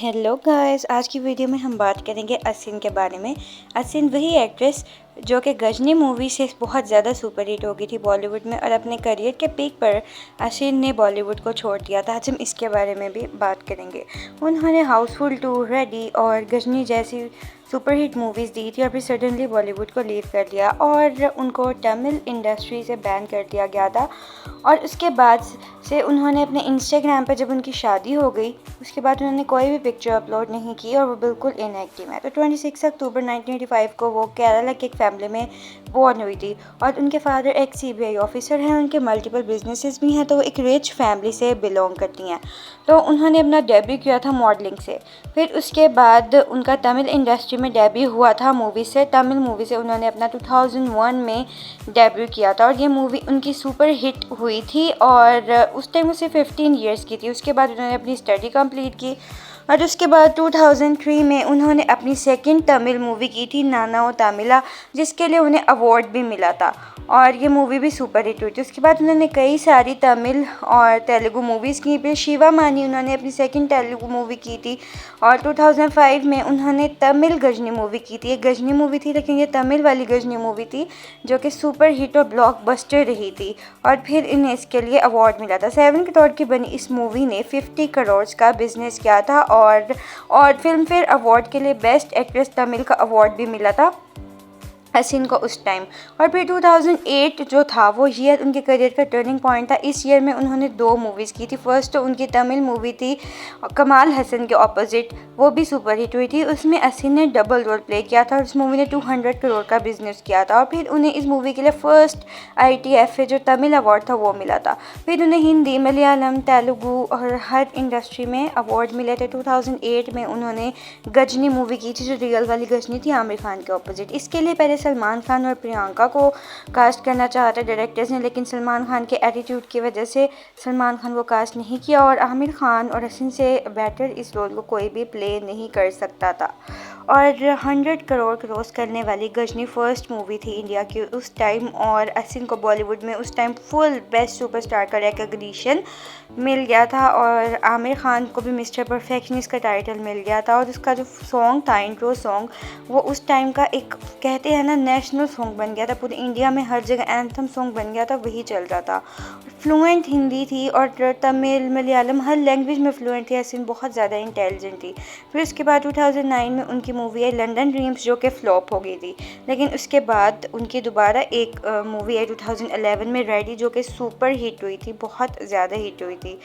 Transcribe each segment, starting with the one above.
Hello guys, आज की video में हम बात करेंगे असिन के बारे में। असिन वही एक्ट्रेस जो कि गजनी मूवी से बहुत ज़्यादा सुपरहिट हो गई थी बॉलीवुड में, और अपने करियर के पीक पर असिन ने बॉलीवुड को छोड़ दिया था। आज हम इसके बारे में भी बात करेंगे। उन्होंने हाउसफुल 2, रेडी और गजनी जैसी सुपरहिट मूवीज़ दी थी और फिर सडनली बॉलीवुड को लीव कर लिया और उनको तमिल इंडस्ट्री से बैन कर दिया गया था। और उसके बाद से उन्होंने अपने इंस्टाग्राम पर, जब उनकी शादी हो गई उसके बाद उन्होंने कोई भी पिक्चर अपलोड नहीं की और वो बिल्कुल इनएक्टिव है। तो 26 अक्टूबर 1985 को वो केरला के एक फैमिली में बॉर्न हुई थी और उनके फादर एक सीबीआई ऑफिसर हैं। उनके मल्टीपल बिजनेसेस भी हैं, तो वो एक रिच फैमिली से बिलोंग करती हैं। तो उन्होंने अपना डेब्यू किया था मॉडलिंग से। फिर उसके बाद उनका तमिल इंडस्ट्री में डेब्यू हुआ था मूवी से। तमिल मूवी से उन्होंने अपना 2001 में डेब्यू किया था और ये मूवी उनकी सुपर हिट हुई थी और उस टाइम उसे 15 इयर्स की थी। उसके बाद उन्होंने अपनी स्टडी कंप्लीट की और उसके बाद 2003 में उन्होंने अपनी सेकंड तमिल मूवी की थी नाना ओ तमिला, जिसके लिए उन्हें अवार्ड भी मिला था और ये मूवी भी सुपर हिट हुई थी। उसके बाद उन्होंने कई सारी तमिल और तेलुगु मूवीज़ की। फिर शिवा मानी उन्होंने अपनी सेकंड तेलुगु मूवी की थी और 2005 में उन्होंने तमिल गजनी मूवी की थी। एक गजनी मूवी थी, लेकिन ये तमिल वाली गजनी मूवी थी जो कि सुपर हिट और ब्लॉकबस्टर रही थी और फिर इन्हें इसके लिए अवार्ड मिला था। 7 करोड़ की बनी इस मूवी ने 50 करोड़ का बिजनेस किया था और फिल्म फेयर अवार्ड के लिए बेस्ट एक्ट्रेस तमिल का अवार्ड भी मिला था असिन को उस टाइम। और फिर 2008 जो था वो ईयर उनके करियर का टर्निंग पॉइंट था। इस ईयर में उन्होंने 2 मूवीज़ की थी। फर्स्ट तो उनकी तमिल मूवी थी कमाल हसन के ऑपोजिट, वो भी सुपर हिट हुई थी। उसमें असिन ने डबल रोल प्ले किया था और उस मूवी ने 200 करोड़ का बिजनेस किया था और फिर उन्हें इस मूवी के लिए फर्स्ट ITFA जो तमिल अवार्ड था वो मिला था। फिर उन्हें हिंदी, मलयालम, तेलुगु और हर इंडस्ट्री में अवार्ड मिले थे। 2008 में उन्होंने गजनी मूवी की थी जो रियल वाली गजनी थी आमिर खान के ऑपोजिट। इसके लिए पहले सलमान खान और प्रियंका को कास्ट करना चाहा था डायरेक्टर्स ने, लेकिन सलमान खान के एटीट्यूड की वजह से सलमान खान को कास्ट नहीं किया और आमिर खान और असिन से बेटर इस रोल को कोई भी प्ले नहीं कर सकता था। और 100 करोड़ क्रॉस करने वाली गजनी फर्स्ट मूवी थी इंडिया की उस टाइम और असिन को बॉलीवुड में उस टाइम फुल बेस्ट सुपरस्टार का रिकॉग्निशन मिल गया था और आमिर खान को भी मिस्टर परफेक्शनिस्ट का टाइटल मिल गया था। और उसका जो सॉन्ग था, इंट्रो सॉन्ग, वो उस टाइम का एक कहते हैं ना नेशनल सॉन्ग बन गया था। पूरे इंडिया में हर जगह एंथम सॉन्ग बन गया था, वही चल रहा था। फ्लुएंट हिंदी थी और तमिल, मलयालम हर लैंग्वेज में फ्लुएंट थी। असिन बहुत ज़्यादा इंटेलिजेंट थी। फिर उसके बाद 2009 में उनकी मूवी आई लंदन ड्रीम्स जो कि फ्लॉप हो गई थी, लेकिन उसके बाद उनकी दोबारा एक मूवी आई 2011 में रेडी जो कि सुपर हिट हुई थी, बहुत ज़्यादा हिट हुई थी।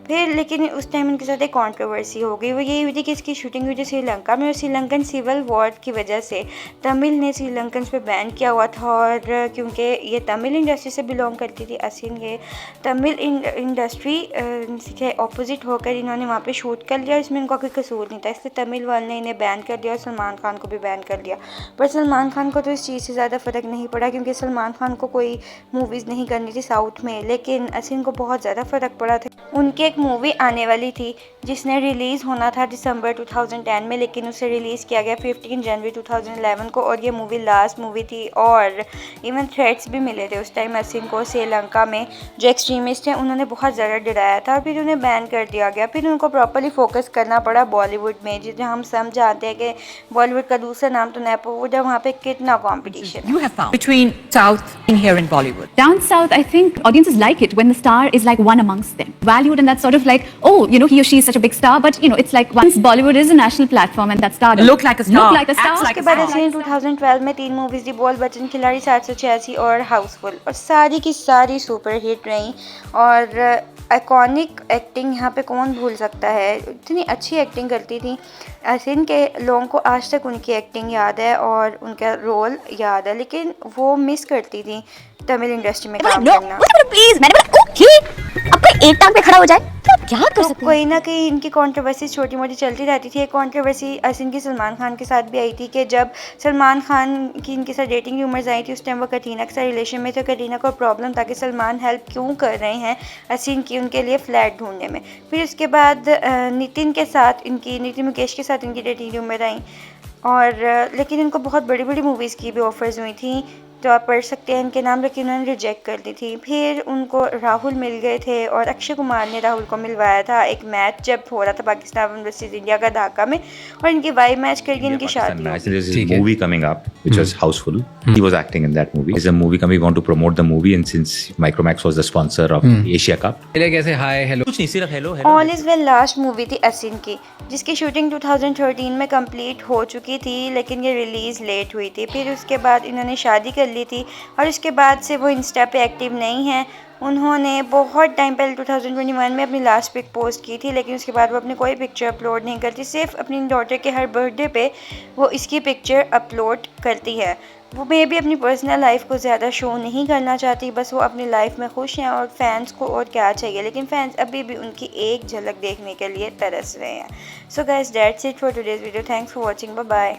फिर लेकिन उस टाइम उनके साथ एक कॉन्ट्रोवर्सी हो गई। वो यही हुई थी कि इसकी शूटिंग हुई थी श्रीलंका में और श्रीलंकन सिविल वॉर की वजह से तमिल ने श्रीलंकन पे बैन किया हुआ था और क्योंकि ये तमिल इंडस्ट्री से बिलोंग करती थी असिन, ये तमिल इंडस्ट्री के ऑपोजिट होकर इन्होंने वहाँ पे शूट कर लिया। इसमें इनका कोई कसूर नहीं था, इसलिए तमिल वाले ने इन्हें बैन कर दिया और सलमान खान को भी बैन कर दिया। पर सलमान खान को तो इस चीज़ से ज़्यादा फ़र्क नहीं पड़ा क्योंकि सलमान खान को कोई मूवीज़ नहीं करनी थी साउथ में, लेकिन असिन को बहुत ज़्यादा फ़र्क पड़ा था। उनकी एक मूवी आने वाली थी जिसने रिलीज़ होना था दिसंबर 2010 में, लेकिन उसे रिलीज़ किया गया 15 जनवरी 2011 को और ये मूवी लास्ट मूवी थी और इवन थ्रेट्स भी मिले थे उस टाइम असिन को। श्रीलंका में जो एक्सट्रीमिस्ट हैं उन्होंने बहुत ज़्यादा डराया था, फिर उन्हें बैन कर दिया गया। फिर उनको प्रॉपर्ली फोकस करना पड़ा बॉलीवुड में, जिसे हम समझाते हैं कि बॉलीवुड का दूसरा नाम तो नेपोवुड है। वहाँ पे कितना competition you have found between South and here in Bollywood? Down south, I think audiences like it when the star is like one amongst them. Valued and that's sort of like, oh, you know, he or she is such a big star, but you know, it's like once Bollywood is a national platform and that star Look like a star, look like a star. acts like उसके a बाद star. असिन 2012 में 3 movies दी, बोल बच्चन, खिलाड़ी 786 और हाउसफुल, और सारी की सारी सुपर हिट रही। और आइकॉनिक एक्टिंग यहाँ पे कौन भूल सकता है, इतनी अच्छी एक्टिंग करती थी असिन के लोगों को आज तक उनकी एक्टिंग याद है और उनका रोल याद है, लेकिन वो मिस करती थी तमिल इंडस्ट्री में काम करना। प्लीज मैंने बोला ओके, अब कोई एक टांग पे खड़ा हो जाए तो आप क्या कर तो सकते हैं। कोई ना कहीं इनकी कंट्रोवर्सी छोटी मोटी चलती रहती थी। एक कंट्रोवर्सी असिन की सलमान खान के साथ भी आई थी कि जब सलमान खान की इनके साथ डेटिंग रूमर्स आई थी उस टाइम वो कटरीना के साथ रिलेशन में थे। कटरीना को प्रॉब्लम था कि सलमान हेल्प क्यों कर रहे हैं असिन की उनके लिए फ्लैट ढूंढने में। फिर उसके बाद नितिन के साथ इनकी, नितिन मुकेश के साथ इनकी डेटिंग रूमर आई और लेकिन इनको बहुत बड़ी बड़ी मूवीज़ की भी ऑफर्स हुई थी तो आप पढ़ सकते हैं इनके नाम, लेकिन उन्होंने रिजेक्ट कर दी थी। फिर उनको राहुल मिल गए थे और अक्षय कुमार ने राहुल को मिलवाया था एक मैच जब हो रहा था पाकिस्तान वर्सेस इंडिया का ढाका में, और इनकी वाइफ मैच करके इनकी शादी हो गई। There's this movie coming up which was Houseful. He was acting in that movie. It's a movie coming. We want to promote the movie, and since Micromax was the sponsor of Asia Cup, कैसे hi hello कुछ नहीं, सिर्फ hello hello. All is well last movie थी असिन की, जिसकी shooting 2013 में complete हो चुकी थी, लेकिन ये रिलीज़ लेट हुई थी। फिर उसके बाद इन्होंने शादी कर ली थी और उसके बाद से वो इंस्टा पे एक्टिव नहीं है। उन्होंने बहुत टाइम पहले 2021 में अपनी लास्ट पिक पोस्ट की थी, लेकिन उसके बाद वो अपनी कोई पिक्चर अपलोड नहीं करती। सिर्फ अपनी डॉटर के हर बर्थडे पे वो इसकी पिक्चर अपलोड करती है। वो मे भी अपनी पर्सनल लाइफ को ज़्यादा शो नहीं करना चाहती, बस वो अपनी लाइफ में खुश हैं और फैंस को और क्या चाहिए, लेकिन फैंस अभी भी उनकी एक झलक देखने के लिए तरस रहे हैं। So guys, that's it for today's video. Thanks for watching, bye bye.